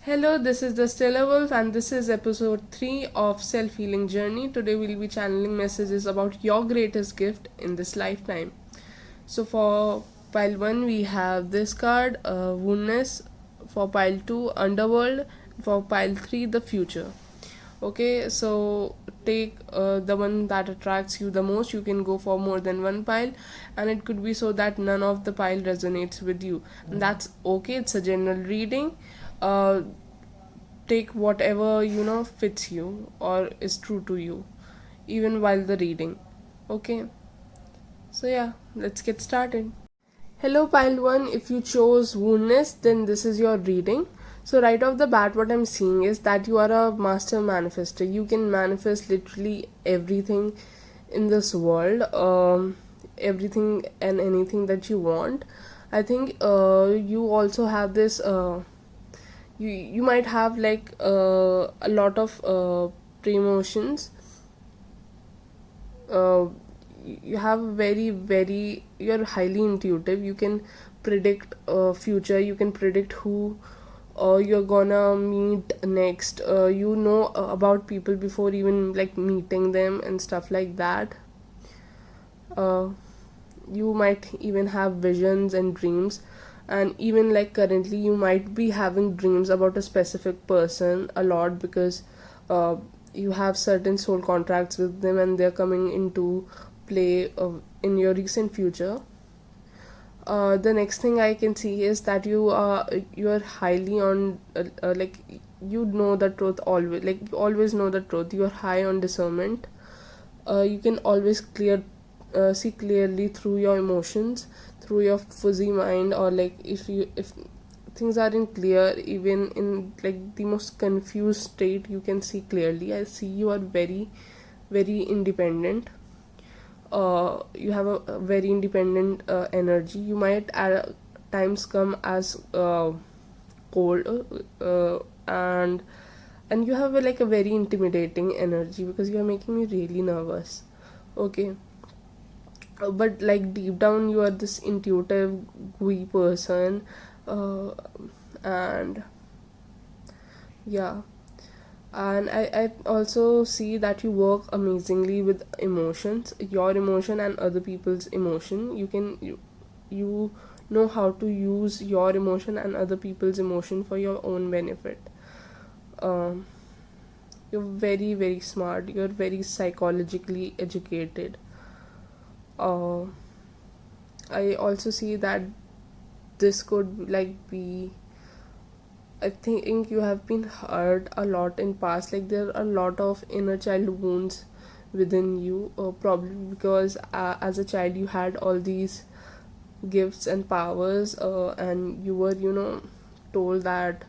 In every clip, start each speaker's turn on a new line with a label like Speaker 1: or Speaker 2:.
Speaker 1: Hello, this is the Stellar Wolf, and this is episode 3 of Self Healing Journey. Today, we'll be channeling messages about your greatest gift in this lifetime. So, for pile 1, we have this card, Woundness. For pile 2, Underworld. For pile 3, The Future. Okay, so take the one that attracts you the most. You can go for more than one pile, and it could be so that none of the pile resonates with you, and that's okay. It's a general reading. Take whatever fits you or is true to you, even while the reading. Okay, so yeah, let's get started. Hello, pile 1. If you chose Woundness, then this is your reading. So, right off the bat, what I'm seeing is that you are a master manifester. You can manifest literally everything in this world, everything and anything that you want. I think you also have this. You might have like a lot of pre-emotions. Uh, you have you're highly intuitive. You can predict future. You can predict who you're gonna meet next. You know about people before even like meeting them and stuff like that. uh, you might even have visions and dreams, and even like currently you might be having dreams about a specific person a lot because you have certain soul contracts with them and they're coming into play in your recent future. The next thing I can see is that you're highly on like you know the truth always, like you always know the truth. You're high on discernment. You can always see clearly through your emotions, through your fuzzy mind, or like if things aren't clear, even in like the most confused state, you can see clearly. I see you are very independent. You have a very independent energy. You might at times come as cold, and you have like a very intimidating energy because you are making me really nervous. Okay. But like deep down you are this intuitive gooey person, uh, and yeah. And I also see that you work amazingly with emotions, your emotion and other people's emotion. You know how to use your emotion and other people's emotion for your own benefit. um, you're very smart. You're very psychologically educated. uh, I also see that this could like be, I think you have been hurt a lot in past. Like there are a lot of inner child wounds within you, probably because as a child you had all these gifts and powers, and you were told that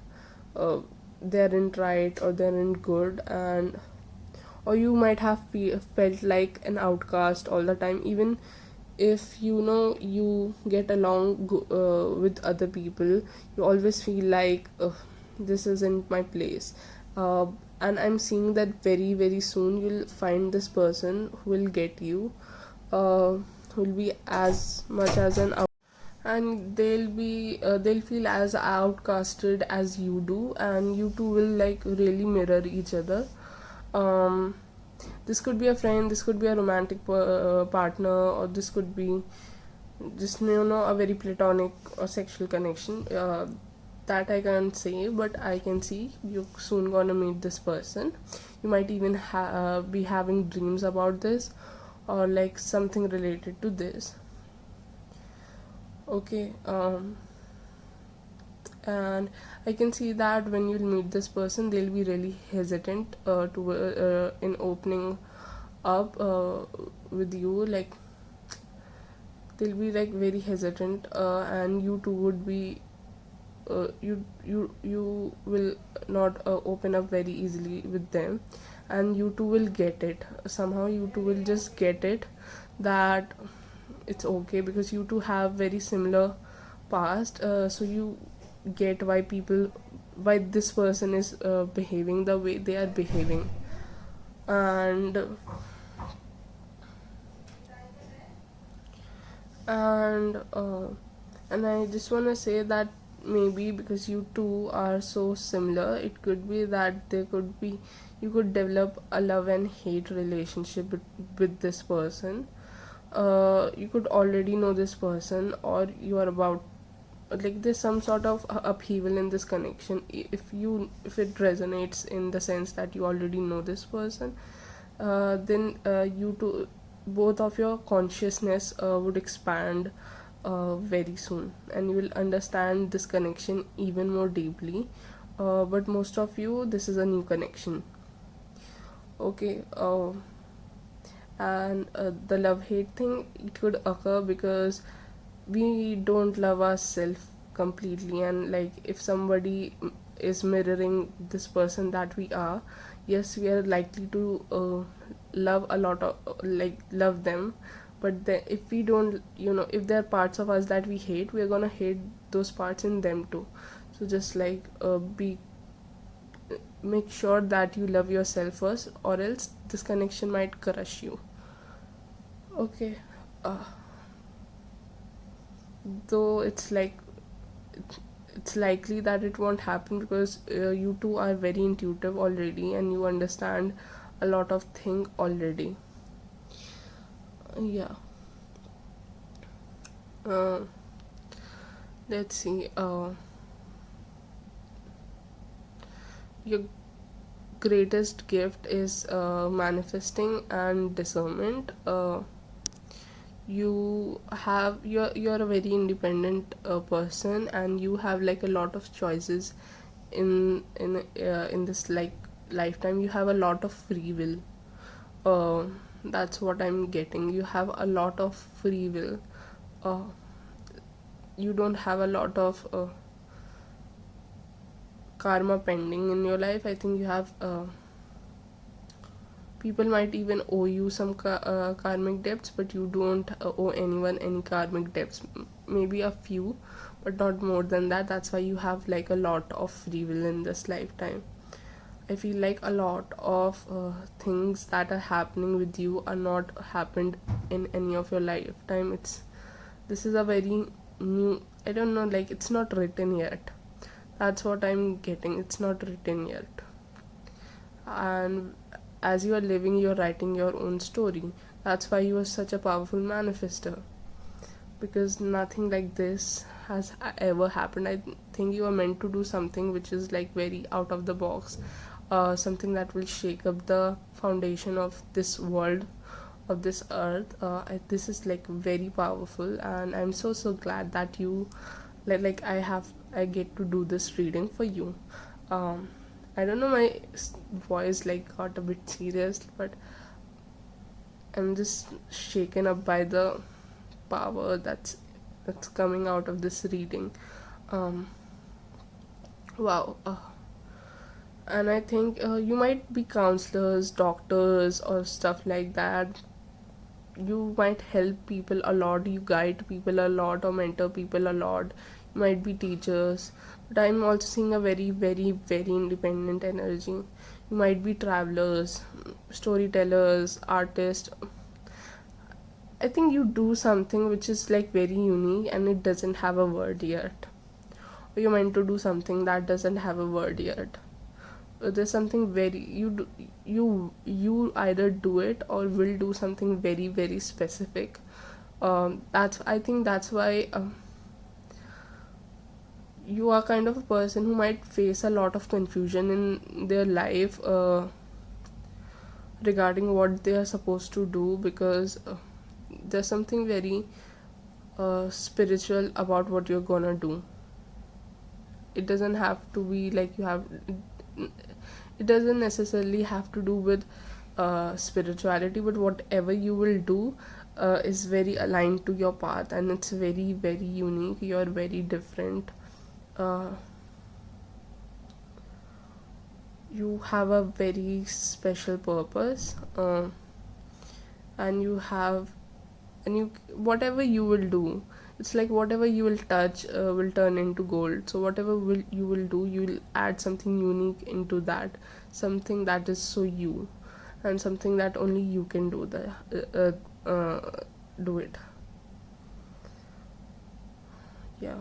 Speaker 1: uh, they aren't right or they aren't good, and or you might have felt like an outcast all the time, even if you get along with other people. You always feel like this isn't my place. uh, and I'm seeing that very soon you'll find this person who will get you, who will be as much as an out, and they'll feel as outcasted as you do, and you two will like really mirror each other. um this could be a friend, this could be a romantic partner, or this could be just a very platonic or sexual connection. That I can't say, but I can see you're soon gonna meet this person. You might even be having dreams about this, or like something related to this. Okay. And I can see that when you meet this person, they'll be really hesitant in opening up with you. Like they'll be like very hesitant, and you two would be you will not open up very easily with them, and you two will get it somehow. You two will just get it that it's okay because you two have very similar past. So you get why this person is behaving the way they are behaving. And and uh, and I just want to say that maybe because you two are so similar, it could be that you could develop a love and hate relationship with this person. You could already know this person, or you are about, like, there's some sort of upheaval in this connection. If it resonates in the sense that you already know this person, then you two, both of your consciousness would expand very soon, and you will understand this connection even more deeply. But most of you, this is a new connection. Okay. And the love hate thing, it could occur because we don't love ourselves completely, and like if somebody is mirroring this person that we are, yes, we are likely to love a lot of, like, love them. But if we don't, if there are parts of us that we hate, we're gonna hate those parts in them too. So just like be make sure that you love yourself first, or else this connection might crush you. Okay. uh, though it's likely that it won't happen, because you two are very intuitive already, and you understand a lot of things already. Yeah. uh, let's see. Your greatest gift is manifesting and discernment. You're a very independent person, and you have like a lot of choices in this, like, lifetime. You have a lot of free will. uh, that's what I'm getting. You have a lot of free will. uh, you don't have a lot of karma pending in your life. I think you have people might even owe you some karmic debts, but you don't owe anyone any karmic debts. Maybe a few, but not more than that. That's why you have like a lot of free will in this lifetime. I feel like a lot of things that are happening with you are not happened in any of your lifetime. This is a very new, I don't know, like, it's not written yet. That's what I'm getting. It's not written yet. And as you are living, you're writing your own story. That's why you are such a powerful manifester, because nothing like this has ever happened. I think you are meant to do something which is like very out of the box, something that will shake up the foundation of this world, of this earth. This is like very powerful, and I'm so glad that you, like I get to do this reading for you. I don't know, my voice like got a bit serious, but I'm just shaken up by the power that's coming out of this reading. um wow. And I think you might be counselors, doctors, or stuff like that. You might help people a lot, you guide people a lot, or mentor people a lot. You might be teachers, but I'm also seeing a very very independent energy. You might be travelers, storytellers, artists. I think you do something which is like very unique, and it doesn't have a word yet. Or you're meant to do something that doesn't have a word yet. There's something very, you either do it or will do something very specific. That's, I think that's why you are kind of a person who might face a lot of confusion in their life regarding what they are supposed to do, because there's something very spiritual about what you're gonna do. It doesn't have to be like you have, it doesn't necessarily have to do with spirituality, but whatever you will do is very aligned to your path, and it's very unique. You're very different. uh, you have a very special purpose, and you, whatever you will do, it's like whatever you will touch will turn into gold. So whatever you will do, you will add something unique into that, something that is so you, and something that only you can do do it. Yeah.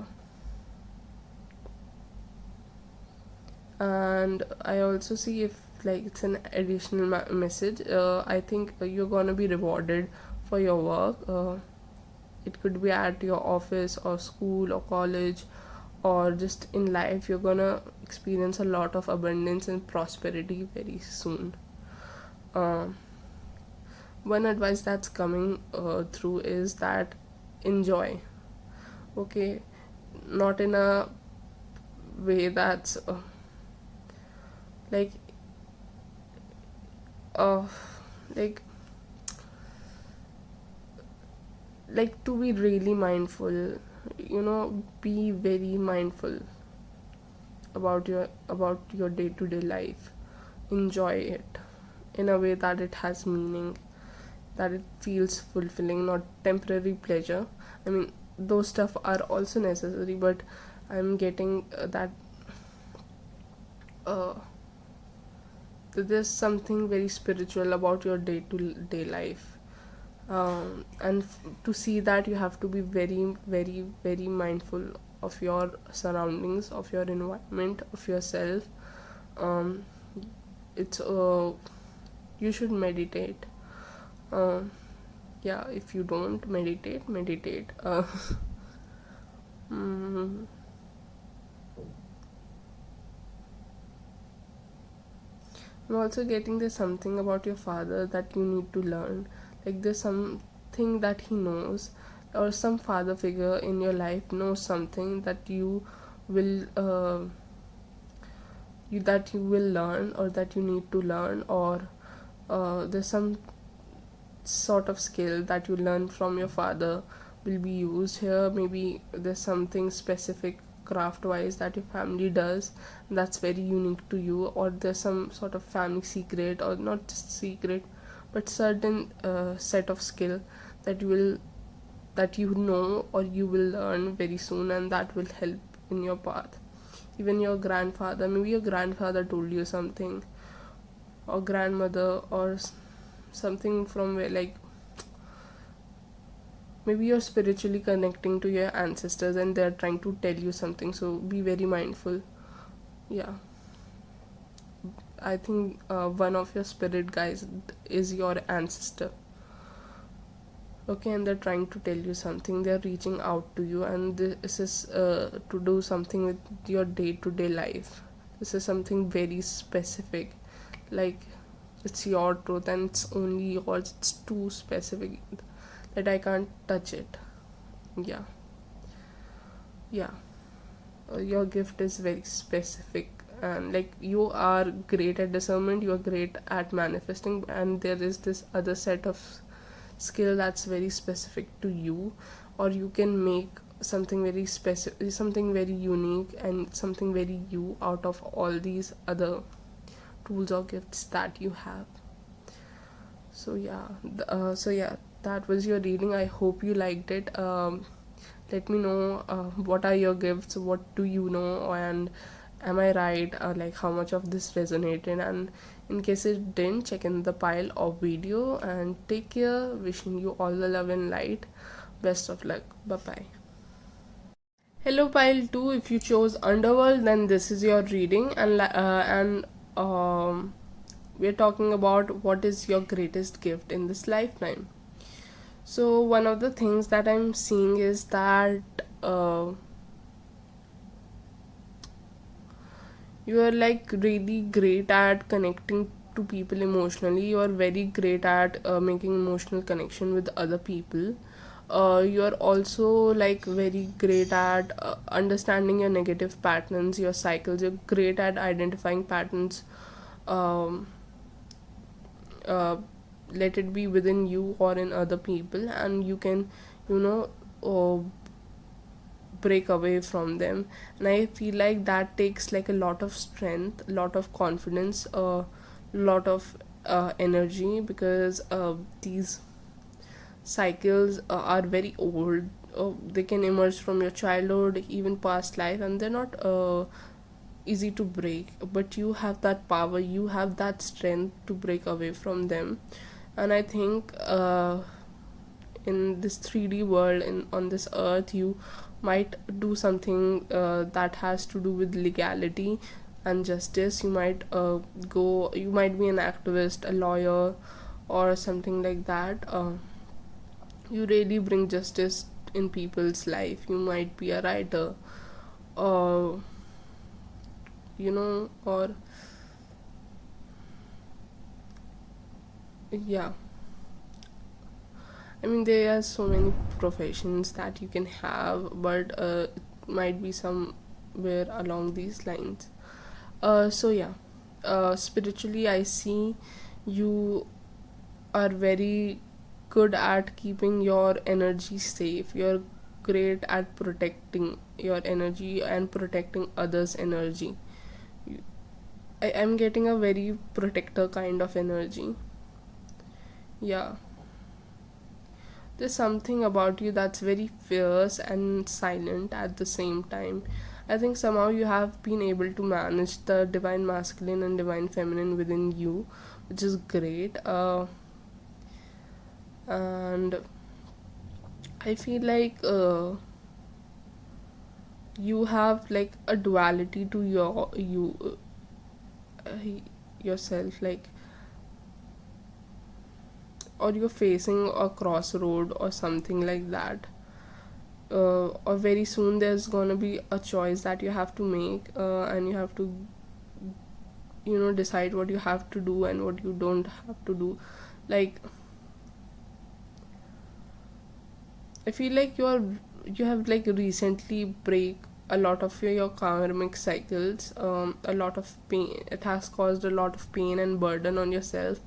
Speaker 1: And I also see if like it's an additional message. I think you're gonna be rewarded for your work. It could be at your office or school or college, or just in life. You're gonna experience a lot of abundance and prosperity very soon. um, One advice that's coming through is that enjoy. Okay, not in a way that's like uh like to be really mindful, be very mindful about your day-to-day life. Enjoy it in a way that it has meaning, that it feels fulfilling, not temporary pleasure. I mean, those stuff are also necessary, but I'm getting that uh, there's something very spiritual about your day-to-day life. And to see that, you have to be very, very, very mindful of your surroundings, of your environment, of yourself. um, it's You should meditate. um, yeah, if you don't meditate. mm, I'm also getting there's something about your father that you need to learn. Like there's something that he knows, or some father figure in your life knows something that will you will learn, or that you need to learn, or there's some sort of skill that you learn from your father will be used here. Maybe there's something specific craft wise that your family does that's very unique to you, or there's some sort of family secret, or not just secret, but certain set of skill that you know or you will learn very soon, and that will help in your path. Even your grandfather, maybe your grandfather told you something, or grandmother, or something from where, like, maybe you're spiritually connecting to your ancestors and they're trying to tell you something, so be very mindful. Yeah, I think one of your spirit guides is your ancestor. Okay, and they're trying to tell you something, they're reaching out to you, and this is to do something with your day-to-day life. This is something very specific, like it's your truth and it's only yours. It's too specific that I can't touch it. Yeah, yeah. Your gift is very specific, and like you are great at discernment, you are great at manifesting, and there is this other set of skill that's very specific to you, or you can make something very specific, something very unique, and something very you out of all these other tools or gifts that you have. So yeah, that was your reading. I hope you liked it. Let me know what are your gifts, what do you know, and am I right, like how much of this resonated. And in case it didn't, check in the pile of video, and take care. Wishing you all the love and light. Best of luck. Bye bye. Hello pile 2, if you chose Underworld, then this is your reading. And we're talking about what is your greatest gift in this lifetime. So one of the things that I'm seeing is that you are like really great at connecting to people emotionally. You are very great at making emotional connection with other people. You are also like very great at understanding your negative patterns, your cycles. You're great at identifying patterns. um, uh, Let it be within you or in other people, and you can, you know uh, break away from them. And I feel like that takes like a lot of strength, a lot of confidence, a lot of energy, because these cycles are very old. They can emerge from your childhood, even past life, and they're not easy to break, but you have that power, you have that strength to break away from them. And I think in this 3D world, on this earth, you might do something that has to do with legality, and justice. You might you might be an activist, a lawyer, or something like that. You really bring justice in people's life. You might be a writer, or or yeah. I mean, there are so many professions that you can have, but it might be somewhere along these lines. So yeah, spiritually, I see you are very good at keeping your energy safe. You're great at protecting your energy and protecting others' energy. I am getting a very protector kind of energy. Yeah. There's something about you that's very fierce and silent at the same time. I think somehow you have been able to manage the divine masculine and divine feminine within you, which is great. And I feel like you have like a duality to yourself, like, or you're facing a crossroad or something like that. Or very soon there's gonna be a choice that you have to make, and you have to decide what you have to do and what you don't have to do. Like, I feel like you have like recently break a lot of your karmic cycles. A lot of pain, it has caused a lot of pain and burden on yourself.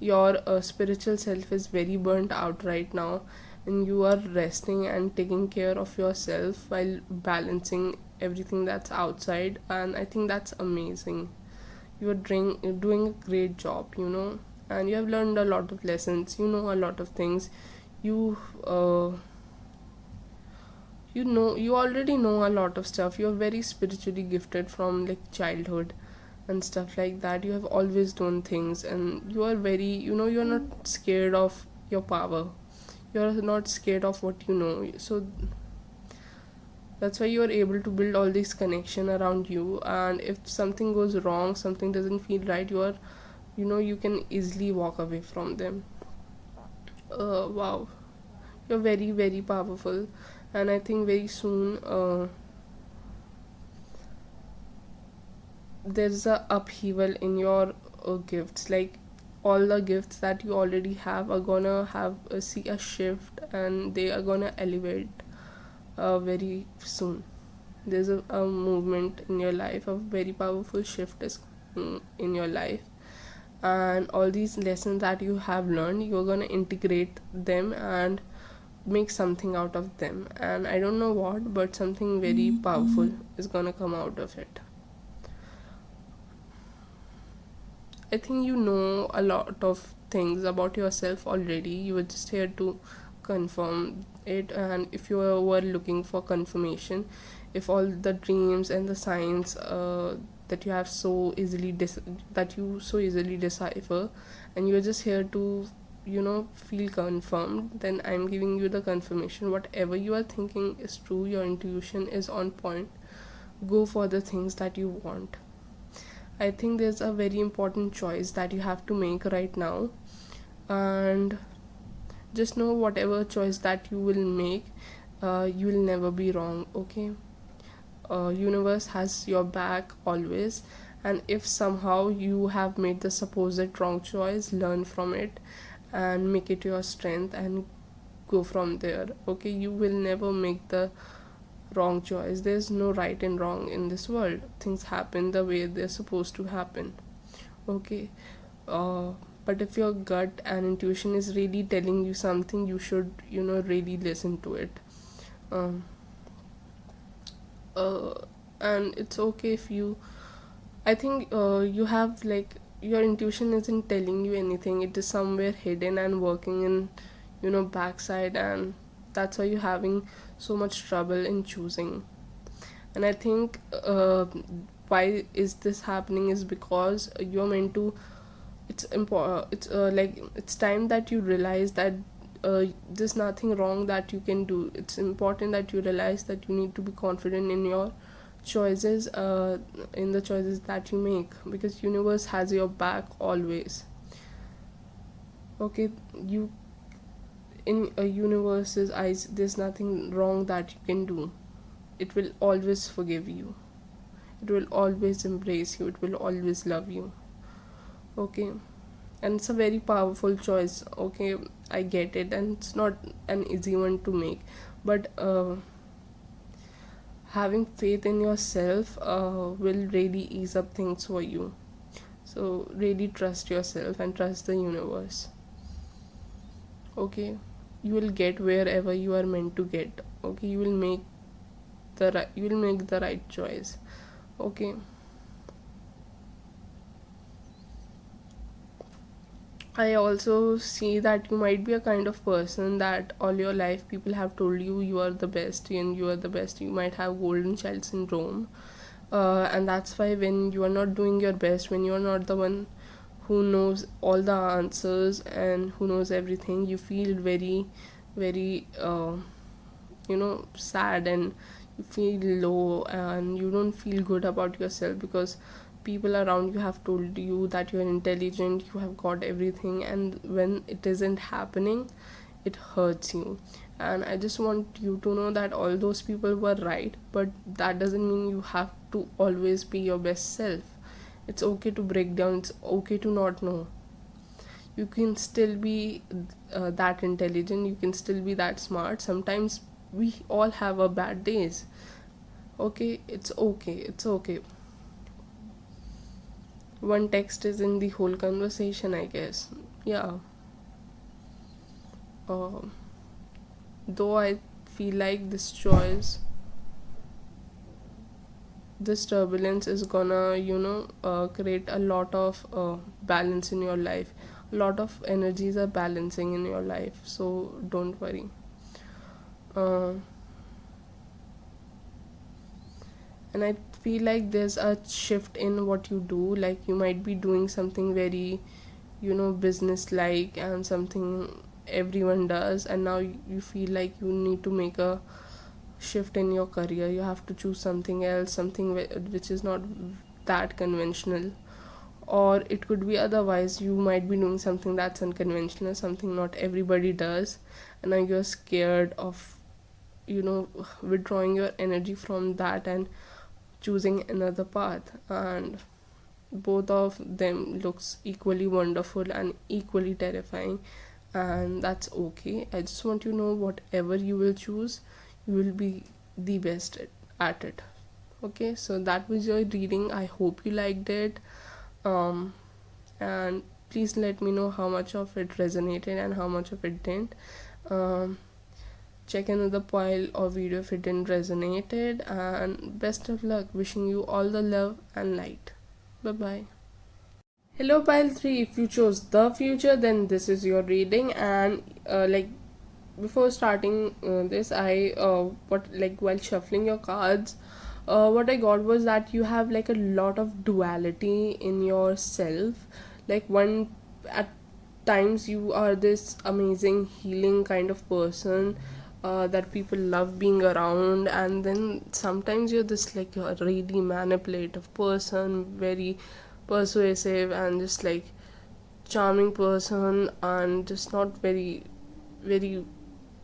Speaker 1: Your spiritual self is very burnt out right now, and you are resting and taking care of yourself while balancing everything that's outside, and I think that's amazing. You're doing a great job, and you have learned a lot of lessons, a lot of things. You you already know a lot of stuff. You're very spiritually gifted from like childhood and stuff like that. You have always done things, and you are very, you're not scared of your power. You're not scared of what you know. So that's why you are able to build all this connection around you, and if something goes wrong, something doesn't feel right, you can easily walk away from them. Wow, you're very, very powerful. And I think very soon there's a upheaval in your gifts. Like, all the gifts that you already have are gonna have see a shift, and they are gonna elevate very soon. There's a movement in your life. A very powerful shift is in your life, and all these lessons that you have learned, you're gonna integrate them and make something out of them. And I don't know what, but something very powerful is gonna come out of it. I think you know a lot of things about yourself already. You were just here to confirm it, and if you were looking for confirmation, if all the dreams and the signs that you have so easily that you so easily decipher, and you're just here to feel confirmed, then I'm giving you the confirmation. Whatever you are thinking is true. Your intuition is on point. Go for the things that you want. I think there's a very important choice that you have to make right now, and just know whatever choice that you will make, you will never be wrong. Okay, universe has your back always, and if somehow you have made the supposed wrong choice, learn from it and make it your strength and go from there. Okay, you will never make the wrong choice. There's no right and wrong in this world. Things happen the way they're supposed to happen. Okay, uh, but if your gut and intuition is really telling you something, you should really listen to it. um, uh, and it's okay if you, I think you have like, your intuition isn't telling you anything. It is somewhere hidden and working in backside, and that's why you're having so much trouble in choosing. And I think why is this happening is because you're meant to, it's important, it's like, it's time that you realize that there's nothing wrong that you can do. It's important that you realize that you need to be confident in your choices, in the choices that you make, because universe has your back always. Okay, you, in a universe's eyes, there's nothing wrong that you can do. It will always forgive you, it will always embrace you, it will always love you. Okay, and it's a very powerful choice. Okay, I get it, and it's not an easy one to make, but having faith in yourself will really ease up things for you. So really trust yourself and trust the universe. Okay, you will get wherever you are meant to get. Okay, you will make the right choice. Okay, I also see that you might be a kind of person that all your life people have told you you are the best and you are the best. You might have golden child syndrome, and that's why when you are not doing your best, when you are not the one who knows all the answers and who knows everything, you feel very, very, sad, and you feel low and you don't feel good about yourself because people around you have told you that you're intelligent, you have got everything, and when it isn't happening, it hurts you. And I just want you to know that all those people were right, but that doesn't mean you have to always be your best self. It's okay to break down, it's okay to not know. You can still be that intelligent, you can still be that smart. Sometimes we all have our bad days. Okay, it's okay, it's okay. One text is in the whole conversation, I guess. Yeah. uh, though I feel like this turbulence is gonna create a lot of balance in your life. A lot of energies are balancing in your life, so don't worry. uh, and I feel like there's a shift in what you do. Like you might be doing something very business like and something everyone does, and now you feel like you need to make a shift in your career. You have to choose something else, something which is not that conventional. Or it could be otherwise, you might be doing something that's unconventional, something not everybody does, and now you're scared of withdrawing your energy from that and choosing another path. And both of them looks equally wonderful and equally terrifying, and that's okay. I just want you to know, whatever you will choose, you will be the best at it. Okay, so that was your reading. I hope you liked it. um and please let me know how much of it resonated and how much of it didn't. um check another pile or video if it didn't resonated, and best of luck. Wishing you all the love and light. Bye bye. Hello, pile 3. If you chose the future, then this is your reading. And before starting this, I while shuffling your cards, what I got was that you have like a lot of duality in yourself. Like one, at times you are this amazing healing kind of person that people love being around, and then sometimes you're this like a really manipulative person, very persuasive and just like charming person, and just not very, very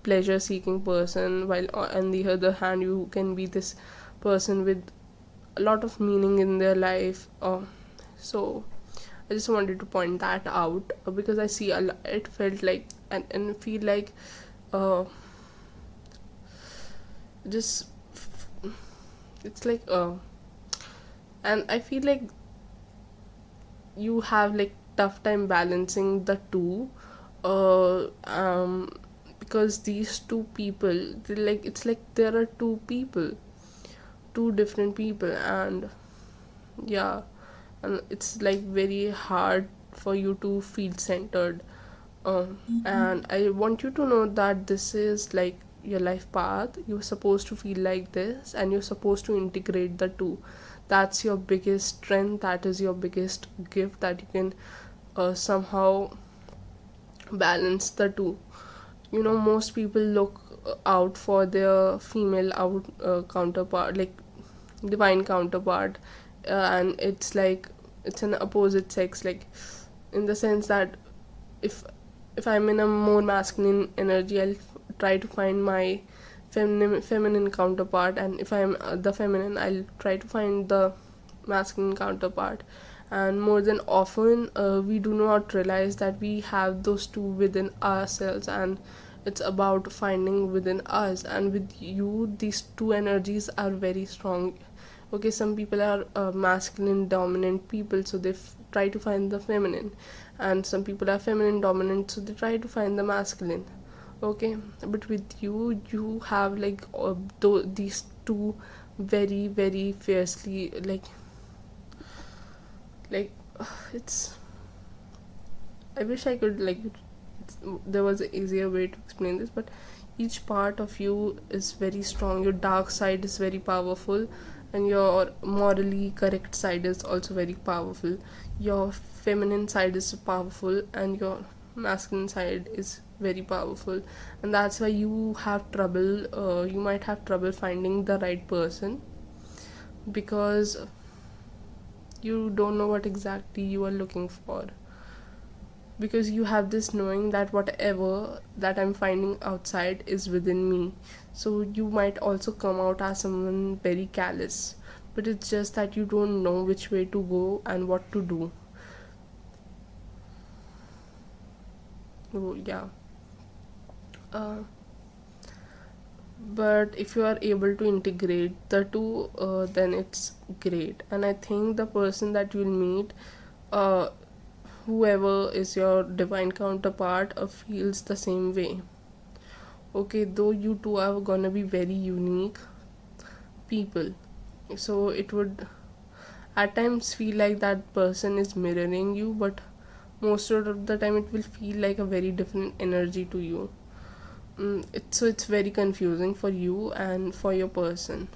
Speaker 1: pleasure seeking person. While on the other hand, you can be this person with a lot of meaning in their life. So I just wanted to point that out because I see it felt like and feel like uh just it's like and I feel like you have like tough time balancing the two. uh um because these two people, like it's like there are two people, two different people, and yeah, and it's like very hard for you to feel centered. And I want you to know that this is like your life path. You're supposed to feel like this, and you're supposed to integrate the two. That's your biggest strength, that is your biggest gift, that you can somehow balance the two. Most people look out for their female counterpart, like divine counterpart, and it's like it's an opposite sex, like in the sense that if if I'm in a more masculine energy, I'll try to find my feminine counterpart, and if I'm the feminine, I'll try to find the masculine counterpart. And more than often, we do not realize that we have those two within ourselves, and it's about finding within us. And with you, these two energies are very strong. Okay, some people are masculine dominant people, so they try to find the feminine, and some people are feminine dominant, so they try to find the masculine. Okay, but with you, you have like these two very very fiercely, like it's, I wish I could like there was an easier way to explain this, but each part of you is very strong. Your dark side is very powerful, and your morally correct side is also very powerful. Your feminine side is powerful, and your masculine side is very powerful. And that's why you have trouble, you might have trouble finding the right person, because you don't know what exactly you are looking for, because you have this knowing that whatever that I'm finding outside is within me. So you might also come out as someone very callous, but it's just that you don't know which way to go and what to do. Oh yeah. uh, but if you are able to integrate the two, then it's great. And I think the person that you'll meet, uh, whoever is your divine counterpart, feels the same way. Okay, though you two are gonna be very unique people, so it would at times feel like that person is mirroring you, but most of the time it will feel like a very different energy to you. So it's very confusing for you and for your person,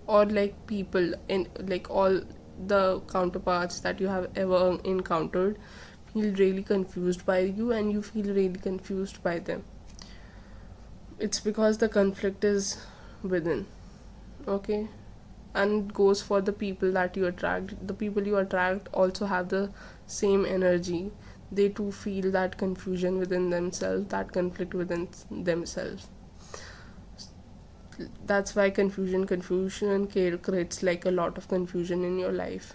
Speaker 1: or like people in like all the counterparts that you have ever encountered feel really confused by you, and you feel really confused by them. It's because the conflict is within. Okay, and it goes for the people that you attract. The people you attract also have the same energy. They too feel that confusion within themselves, that conflict within themselves. That's why confusion creates like a lot of confusion in your life.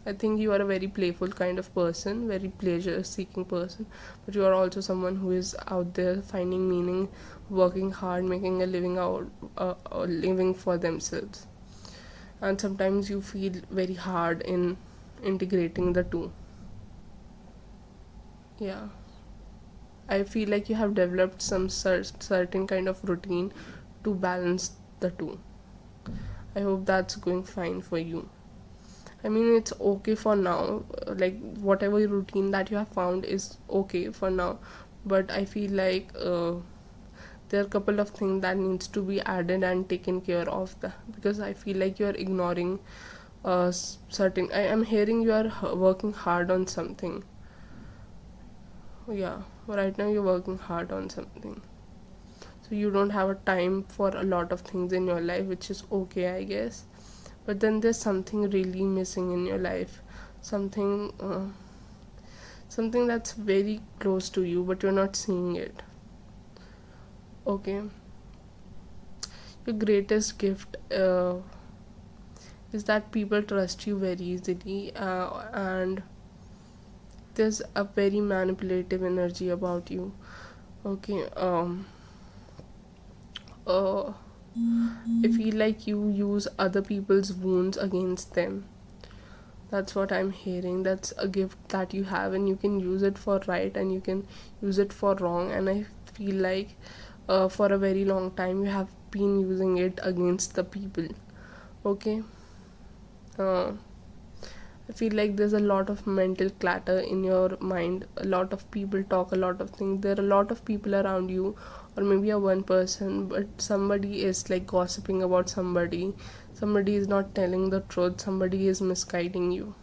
Speaker 1: I think you are a very playful kind of person, very pleasure seeking person, but you are also someone who is out there finding meaning, working hard, making a living out, living for themselves. And sometimes you feel very hard in integrating the two. Yeah, I feel like you have developed some certain kind of routine to balance the two. I hope that's going fine for you. I mean, it's okay for now. Like whatever routine that you have found is okay for now, but I feel like there are a couple of things that needs to be added and taken care of. Because I feel like you are ignoring certain. I am hearing you are working hard on something. Yeah, right now you're working hard on something, so you don't have a time for a lot of things in your life, which is okay, I guess. But then there's something really missing in your life, something something that's very close to you, but you're not seeing it. Okay, your greatest gift is that people trust you very easily, and there's a very manipulative energy about you. Okay, uh I feel like you use other people's wounds against them. That's what I'm hearing. That's a gift that you have, and you can use it for right and you can use it for wrong. And I feel like for a very long time you have been using it against the people. Okay, uh, I feel like there's a lot of mental clutter in your mind. A lot of people talk a lot of things. There are a lot of people around you, or maybe a one person, but somebody is like gossiping about somebody. Somebody is not telling the truth. Somebody is misguiding you.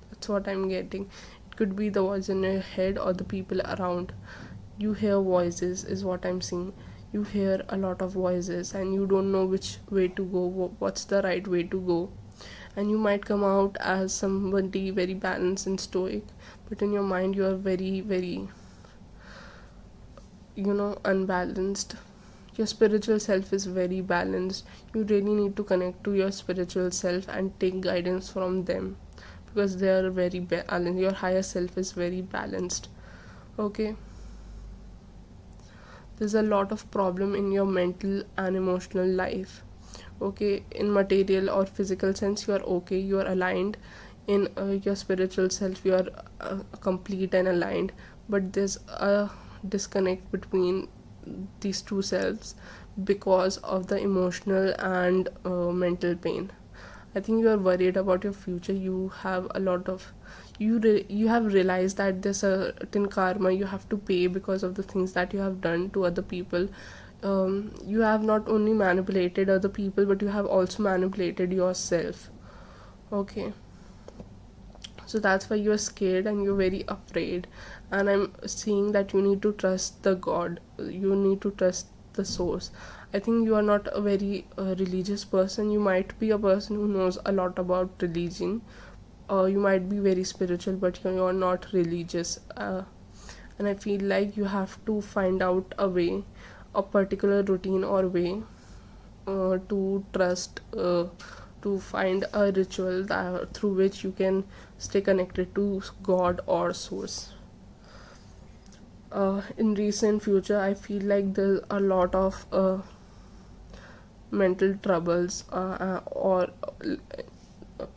Speaker 1: That's what I'm getting. It could be the voice in your head or the people around. You hear voices, is what I'm seeing. you hear a lot of voices and you don't know which way to go, what's the right way to go. And you might come out as somebody very balanced and stoic, but in your mind you are very, very, unbalanced. Your spiritual self is very balanced. You really need to connect to your spiritual self and take guidance from them, because they are very balanced. Your higher self is very balanced. Okay, there's a lot of problem in your mental and emotional life. Okay, in material or physical sense you are okay, you are aligned. In your spiritual self you are complete and aligned, but there's a disconnect between these two selves because of the emotional and mental pain. I think you are worried about your future. You have a lot of you have realized that there's a certain karma you have to pay because of the things that you have done to other people. You have not only manipulated other people, but you have also manipulated yourself. Okay, so that's why you're scared and you're very afraid. And I'm seeing that you need to trust the god, you need to trust the source. I think you are not a very religious person. You might be a person who knows a lot about religion, or you might be very spiritual, but you're not religious. And I feel like you have to find out a way, a particular routine or way to trust, to find a ritual that through which you can stay connected to god or source. In recent future I feel like there's a lot of mental troubles, or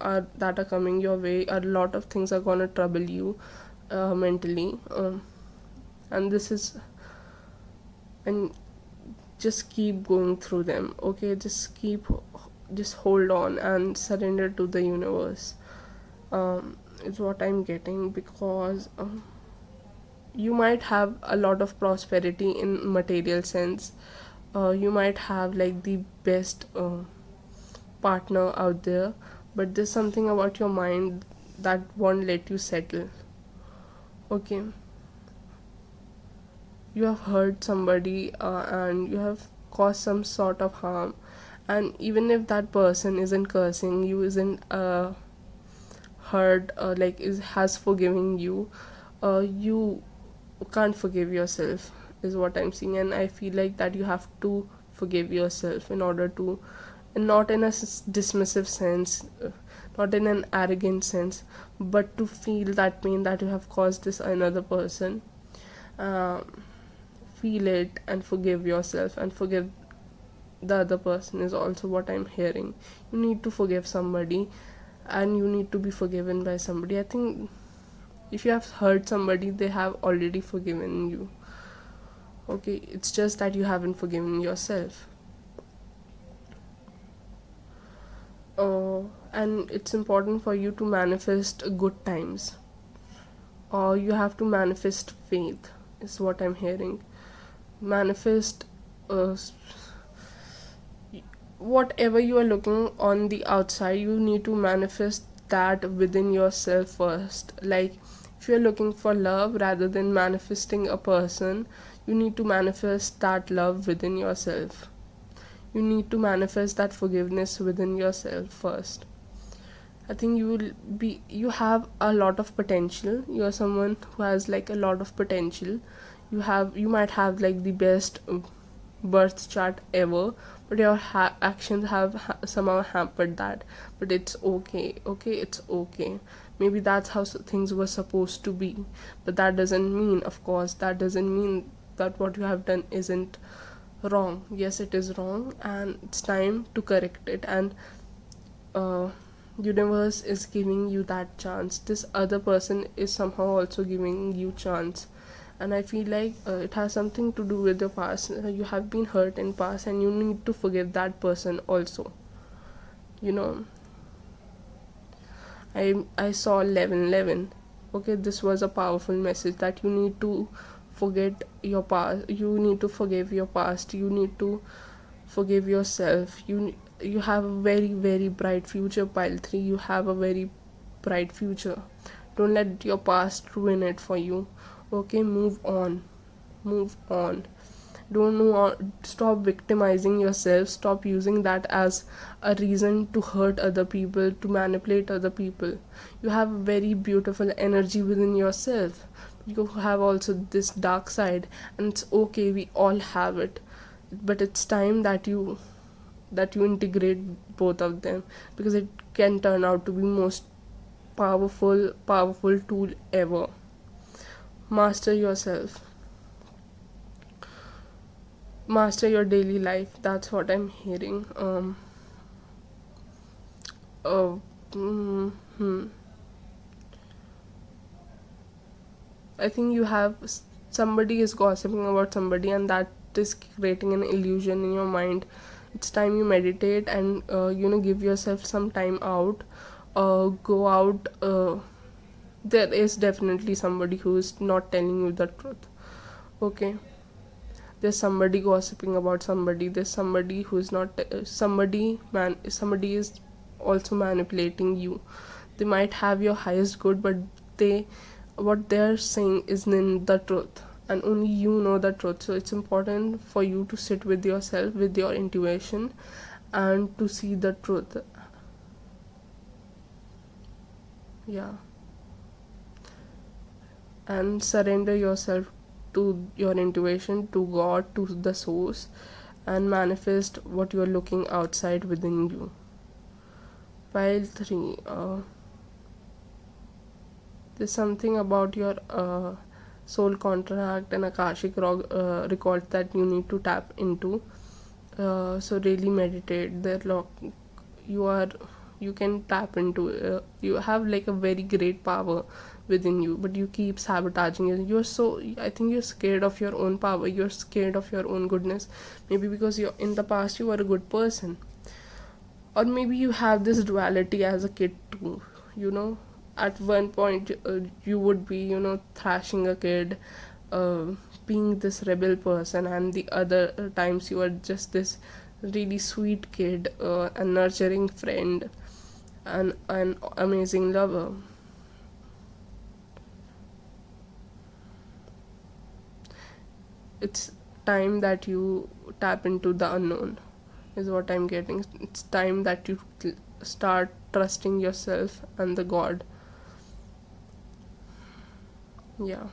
Speaker 1: that are coming your way. A lot of things are gonna trouble you mentally, and this is, and just keep going through them. Okay, just hold on and surrender to the universe, is what I'm getting. Because you might have a lot of prosperity in material sense. You might have like the best partner out there, but there's something about your mind that won't let you settle. Okay, you have hurt somebody, and you have caused some sort of harm, and even if that person isn't cursing you, isn't hurt, like is has forgiven you, you can't forgive yourself, is what I'm seeing. And I feel like that you have to forgive yourself in order to, and not in a dismissive sense, not in an arrogant sense, but to feel that pain that you have caused this another person. Feel it and forgive yourself and forgive the other person, is also what I'm hearing. You need to forgive somebody, and you need to be forgiven by somebody. I think if you have hurt somebody, they have already forgiven you. Okay, it's just that you haven't forgiven yourself. And it's important for you to manifest good times, or you have to manifest faith, is what I'm hearing. Manifest whatever you are looking on the outside, you need to manifest that within yourself first. Like if you're looking for love rather than manifesting a person, you need to manifest that love within yourself. You need to manifest that forgiveness within yourself first. I think you have a lot of potential. You're someone who has like a lot of potential. You might have like the best birth chart ever, but your actions have somehow hampered that. But it's okay. Okay, it's okay. Maybe that's how things were supposed to be, but that doesn't mean, of course, that doesn't mean that what you have done isn't wrong. Yes, it is wrong, and it's time to correct it. And universe is giving you that chance. This other person is somehow also giving you chance. And I feel like it has something to do with your past. You have been hurt in past, and you need to forgive that person also. You know, I saw 1111. Okay, this was a powerful message that you need to forget your past. You need to forgive your past. You need to forgive yourself. You have a very, very bright future, pile 3. You have a very bright future. Don't let your past ruin it for you. Okay, move on. Don't know, stop victimizing yourself, stop using that as a reason to hurt other people, to manipulate other people. You have a very beautiful energy within yourself. You have also this dark side, and it's okay, we all have it, but it's time that you integrate both of them, because it can turn out to be most powerful tool ever. Master yourself, master your daily life. That's what I'm hearing. uh, hmm. I think you have somebody is gossiping about somebody, and that is creating an illusion in your mind. It's time you meditate and give yourself some time out. Go out. There is definitely somebody who is not telling you the truth. Okay, there's somebody gossiping about somebody. There's somebody who is not somebody is also manipulating you. They might have your highest good, but they what they're saying isn't the truth, and only you know the truth. So it's important for you to sit with yourself, with your intuition, and to see the truth. Yeah, and surrender yourself to your intuition, to God, to the source, and manifest what you're looking outside within you. Pile 3. There's something about your soul contract and Akashic records that you need to tap into. So really meditate. You can tap into. You have like a very great power within you, but you keep sabotaging it. I think you're scared of your own power. You're scared of your own goodness. Maybe because in the past you were a good person, or maybe you have this duality as a kid too. At one point you would be thrashing a kid, uh, being this rebel person, and the other times you are just this really sweet kid, a nurturing friend, and an amazing lover. It's time that you tap into the unknown, is what I'm getting. It's time that you start trusting yourself and the God. Yeah.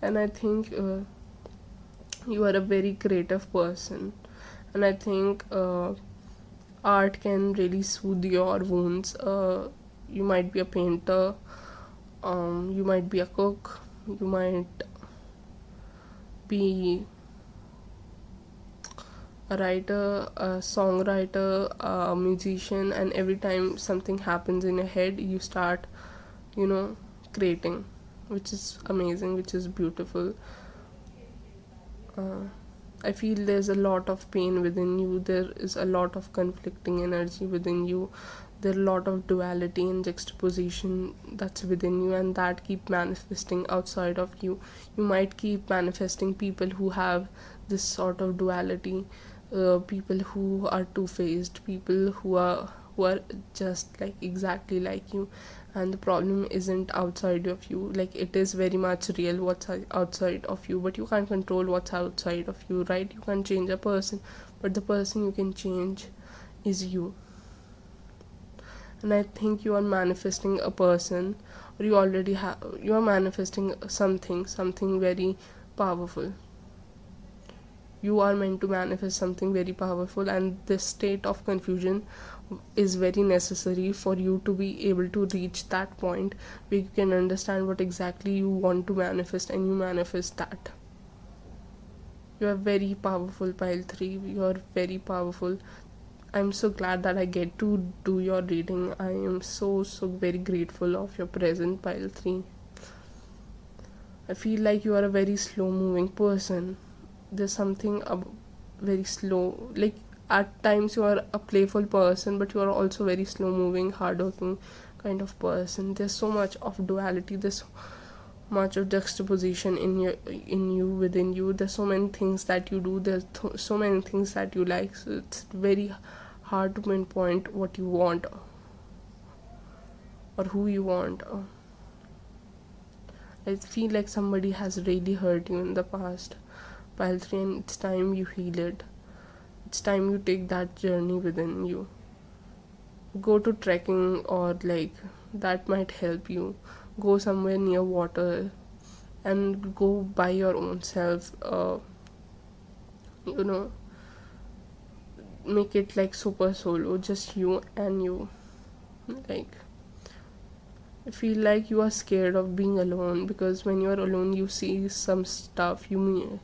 Speaker 1: And I think you are a very creative person, and I think art can really soothe your wounds. You might be a painter, you might be a cook, you might be a writer, a songwriter, a musician, and every time something happens in your head, you start, creating, which is amazing, which is beautiful. uh, I feel there's a lot of pain within you, there is a lot of conflicting energy within you, there are a lot of duality and juxtaposition that's within you, and that keep manifesting outside of you. You might keep manifesting people who have this sort of duality, people who are two-faced, people who are just like exactly like you, and the problem isn't outside of you. Like, it is very much real what's outside of you, but you can't control what's outside of you, right? You can't change a person, but the person you can change is you. And I think you are manifesting a person, or you are manifesting something very powerful. You are meant to manifest something very powerful, and this state of confusion is very necessary for you to be able to reach that point where you can understand what exactly you want to manifest, and you manifest that. You are very powerful, pile 3. You are very powerful. I'm so glad that I get to do your reading. I am so very grateful of your presence, pile 3. I feel like you are a very slow moving person. There's something very slow, like at times you are a playful person, but you are also very slow moving, hardworking kind of person. There's so much of duality, there's so much of juxtaposition in you, within you. There's so many things that you do, there's so many things that you like, so it's very hard to pinpoint what you want or who you want. I feel like somebody has really hurt you in the past, pile 3, and it's time you heal it. It's time you take that journey within you. Go to trekking, or like that might help you. Go somewhere near water and go by your own self. You know, make it like super solo, just you and you. Like, I feel like you are scared of being alone, because when you are alone you see some stuff, you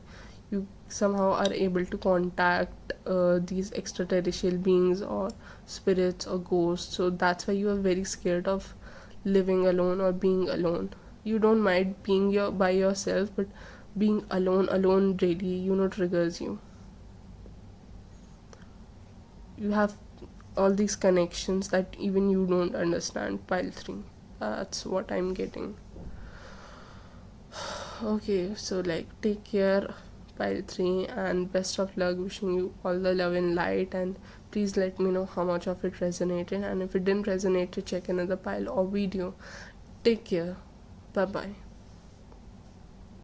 Speaker 1: somehow are able to contact these extraterrestrial beings or spirits or ghosts. So that's why you are very scared of living alone or being alone. You don't mind being by yourself, but being alone really, triggers you. You have all these connections that even you don't understand, pile 3. That's what I'm getting. Okay, so like, take care, pile 3, and best of luck. Wishing you all the love and light, and please let me know how much of it resonated, and if it didn't resonate, to check another pile or video. Take care. Bye bye.